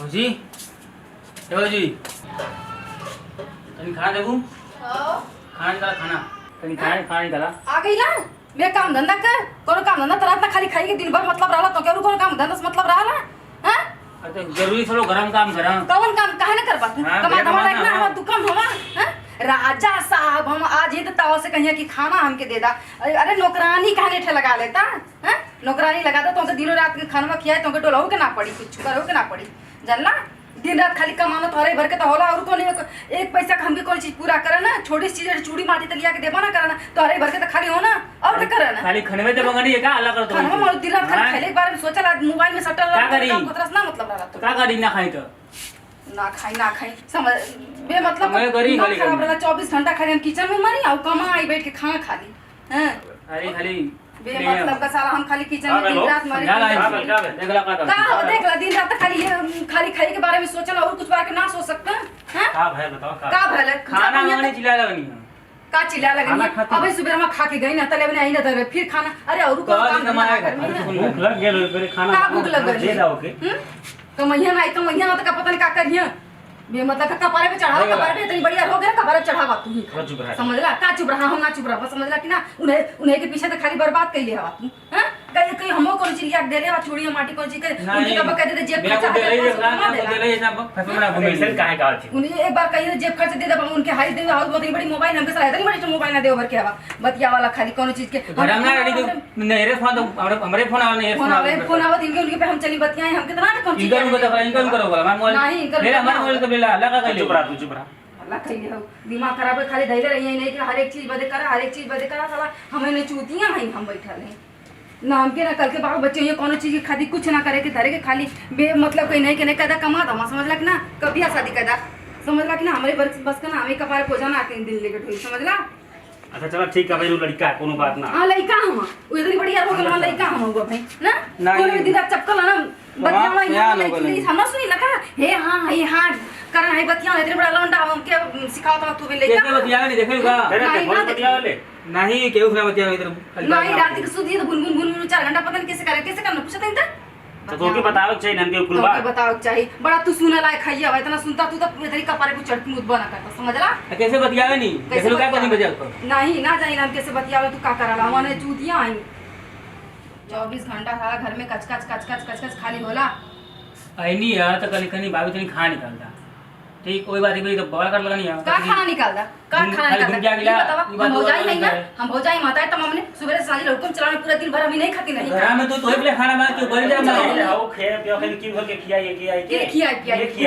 भौजी ए भौजी तनी खाना देबू खाना निकाला खाना तनी खाना निकाला आ गई ना मैं काम धंधा कर कोनो काम धंधा तरा इतना खाली खाई के दिन भर मतलब रहला तो केरो कोनो काम धंधा से मतलब रहला हां अरे जरूरी थोड़ा गरम काम करा कौन काम काहे न कर पात कमा धमा लायक ना हम दुकान हवा हां राजा साहब हम आज ही तो ताव से कहिया कि खाना हमके दे दा अरे नौकरानी काहे ठे लगा लेता हां नौकरानी लगा दो तो दिनों रात के खाना खियाए तो डोलाऊ के ना पड़ी कुछ करो के ना पड़ी जानला दिन रात खाली कमाना तोरे भर के तो होला और कोनी एक पैसा हमके कोई चीज पूरा करे ना छोटी चीज चूड़ी माटी तलिया के देबा ना करना तोरे भर के तो खाली हो ना और क्या करे ना खाली खनवे दे मंगनी है का अलग कर दो खाना में दिन रात खाली खेले के बारे में सोचला मोबाइल में सटल काम कोतरस ना मतलब रहा तो का करी ना खाई तो ना खाई समझ बे मतलब मैं करी खाली खराब रहा 24 घंटा खाली हम किचन में मरी और कमा आई बैठ के खाना खाली हैं अरे खाली बे मतलब का साला हम खाली किचन में दिन रात मरी देख ला दिन रात खाली खाली खाई के बारे में सोचला और कुछ बारे के ना सोच सकते हैं का भाई बताओ का भले खाना माने चिल्ला लगनी का चिल्ला लगनी अबे सुबह में खा के गई ना तले में आई ना तले फिर खाना अरे और को काम भूख लग गेल फिर खाना का भूख लग गई दे दाओ के कमैया ना तो का पता नहीं का करिया बे मतलब का कपारे पे चढ़ाओ कपारे पे इतनी बढ़िया हो गया कपारे पे चढ़ावा तू समझला का चुप रहा हम ना चुप रहा समझला कि ना उन्हें के पीछे तो खाली बर्बाद कर लिया तू हैं कहीं हमो कोन चीज लिया दे रे चूड़ी माटी कोन चीज के उनके कब कह दे जेब खर्च दे ले ना फसमना घुमेसन काहे का थी उन्हें एक बार कहिए जेब खर्च दे दे उनके हाई दे और बहुत बड़ी मोबाइल हमके सलाह इतनी बड़ी मोबाइल ना दे ओवर के हवा बतिया वाला खाली कोन चीज के घर में रेडी नेरे फोन हमरे फोन आवे नहीं फोन आवे इनके उनके पे हम चली बतियाए हम कितना कोन चीज इनका करो बोला मैं मोबाइल नहीं मेरा हमारा मोबाइल तो बेला लगा कर चुप रहा अल्लाह कहिए हो दिमाग खराब है खाली धैले रही है नहीं कि हर एक चीज बदे करा हर एक चीज बदे करा साला हमें ने चूतियां हैं हम बैठल हैं ना हमके ना कल के बाबू बच्चे ये कोनो चीज की खादी कुछ ना करे के धरे के खाली बे मतलब कोई नहीं के नहीं कदा कमा दमा समझला कि ना कभी शादी कदा समझला कि ना हमारे बस का ना हमें कपारे पोजा ना आते दिन लेके ढोई समझला अच्छा चलो ठीक है भाई लड़का कोनो बात ना हां लड़का हम वो इतनी बढ़िया हो गया लड़का हम हो भाई ना कोई दिन रात चपकल ना बतिया यहाँ लड़की हम सुनी लगा हे हां करना है बतिया इतने बड़ा लौंडा हम के सिखाता तू भी लड़का कैसे बतिया नहीं देखेगा बहुत बतिया वाले नहीं केहू ना बतिया इधर नहीं रात के सुधी तो गुनगुन 4 घंटा पता नहीं कैसे करना पूछता नहीं तो तोके बताओ चाहिए नन के कुल बात बताओ चाहिए बड़ा तू सुने लायक खाइया भाई इतना सुनता तू तो इधर ही कपारे पे चढ़ मुद बना करता समझला कैसे बतियावे नहीं कैसे लोग क्या बतिया नहीं ना जानी नाम कैसे बतियावे तू का कराला माने चूतियां आई 24 घंटा सारा घर में कच खाली होला आई नहीं यार तो कल कनी बाबू तनी खा निकालता ठीक कोई बात नहीं तो बड़ा कर लगा नहीं यार का खाना निकालदा का खाना निकालदा हम भौजाई नहीं ना हम भौजाई माता है तमाम ने सुबह से सांझ हुकुम चलाने पूरा दिन भर हम नहीं खाती नहीं घर में तो तोहे ले खाना बना के बन जा मैं आओ खे पियो के की भर के खिया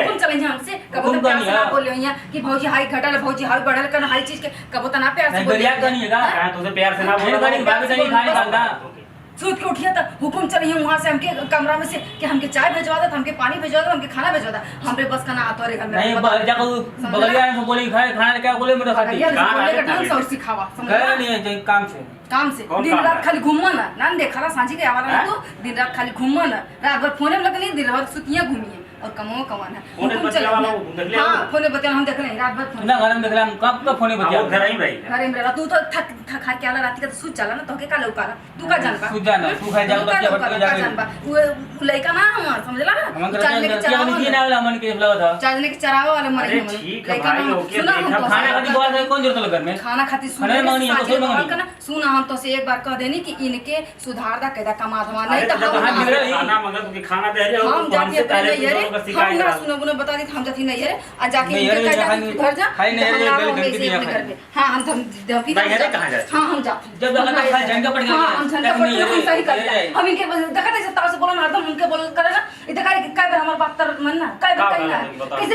हुकुम चलेंगे हमसे कबो तो प्यार से ना बोलियो यहाँ कि भौजी हाई घटल भौजी हाई बढ़ल कर हर चीज के कबो तो ना प्यार से बोलिया कनिएगा हां तो प्यार से ना बोल बाबू तनी खा निकालदा सूत के उठिया तो हुकुम चलिए वहां से हमके कमरा में से कि हमके चाय भेजवा दे हमके पानी भेजवा दे हमके खाना भेजवा दे हमरे बस का ना आतोरे घर में नहीं जाको बगलिया में बोली खाए खाना क्या बोले मेरे खाती ढंग से और सिखावा समझ नहीं है काम से दिन रात खाली घूमना ना देखला सांझी के आवाला तो दिन रात खाली घूमना रात भर फोने में लगनी दिन भर सुतियां घूमिए और कमाना फोने बतिया वाला वो देख ले हां फोने बतिया हम देख रहे रात भर ना घर में देख ले हम कब फोने बतिया घर ही भाई घर में रहा तू तो थक खा के आला रात के तो सूत चला ना तो के का लौकाला तू का जानबा सूत जाना तू खा जाओ बतिया बतिया जाके जानबा वो लइका ना हम समझला चलने के चरावा नहीं ना वाला मन के फला था चलने के चरावा वाले मरे हम लइका ना खाना खाती बोल रहे कौन जरूरत घर में खाना खाती खाना मांगनी है तो मांगनी सुना हम तो से एक बार कह देनी कि इनके सुधार दा कदा कमा धमा नहीं तो खाना मगर तू खाना दे रहे हो हमसे पहले ये हम सुनो बुनो बता दी हम जाती नहीं है आ जाके इनके घर जा हाय नहीं है बेल गंदी नहीं है हां हम देवकी कहां जा हां हम जाते जब लगा था झंडा पड़ गया हां हम झंडा पड़ गया हम सही करते हम इनके देखा था ताव से बोला ना हरदम उनके बोल करेगा इधर काय बार हमार बात तर मन ना काय बार कहना कैसे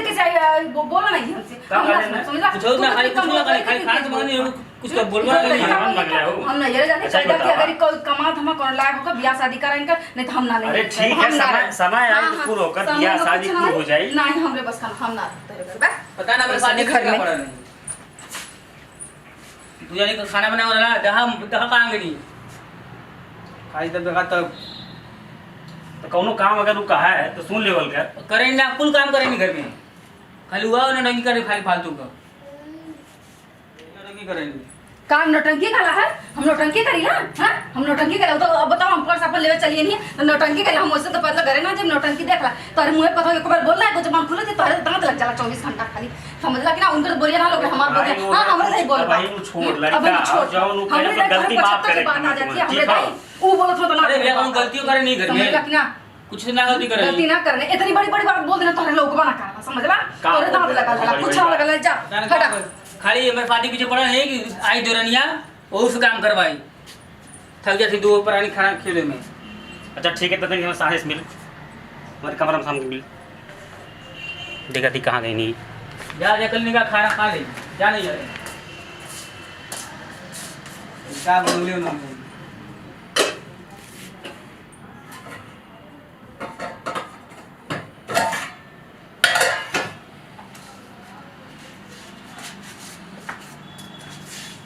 बोला नहीं हमसे समझला कुछ ना खाली कुछ ना खाली खाना तो मांगनी कुछ का बोलवा नहीं मन लग रहा है हम ना ये जाने चाहिए कि अगर कोई कमा धमा कर लायक होगा ब्याह शादी कराएंगे कर नहीं तो हम ना लेंगे अरे ठीक है समय आए तो पूरा होकर ब्याह शादी पूरी हो जाए नहीं हमरे बस हम ना तेरे घर बस पता ना मेरे शादी करना पड़ा नहीं तू जाने का खाना बना वाला दहा कहां गई खाई तब देखा तब तो कोनो काम अगर तू कहा है तो सुन लेवल का करेंगे ना कुल काम करेंगे घर में खाली हुआ ना नहीं करे खाली फालतू का नहीं करेंगे काम नौटंकी काला है? हम नौटंकी करी ना? हाँ? हम नौटंकी करे तो अब बताओ हम पर्स अपन लेवे चलिए नहीं तो नौटंकी करे हम वैसे तो पता करे ना जब नौटंकी देखला तोरे मुंह पे एक बार बोलना है कुछ जबान खुले थे तोरे दांत लग जाला 24 घंटा खाली समझला कि ना उनके बोलिए ना लोग हमार बोलिए हां हमरे नहीं बोल भाई नु छोड़ लड़का जाओ नु पहले तो गलती माफ करे बात आ जाती है हमरे भाई वो बोलत हो तो ना अरे भैया कौन गलतियों करे नहीं घर में समझला कि ना कुछ ना गलती करे गलती ना करने इतनी बड़ी बड़ी बात बोल देना तोरे लोग बना कर समझला तोरे दांत लगा जाला कुछ ना लगा जा हटा खाली मेरे पार्टी पीछे पड़ा है कि आई दुरनिया वो उस काम करवाई थक जाती दो पुरानी खाना खेले में। अच्छा ठीक है तो फिर हमें साहस मिल हमारे कमरा में सामने मिल देखा थी कहाँ गई नहीं जा जा कल का खाना खा ले जा नहीं जा क्या बोलियो ना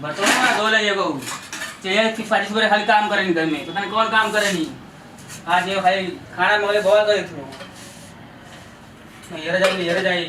बताओ ना बोले ये बहु चाहिए कि फारिश बड़े खाली काम करें घर में पता नहीं कौन काम करे नहीं आज ये भाई खाना मंगले बहुत करे थे ये रह जाए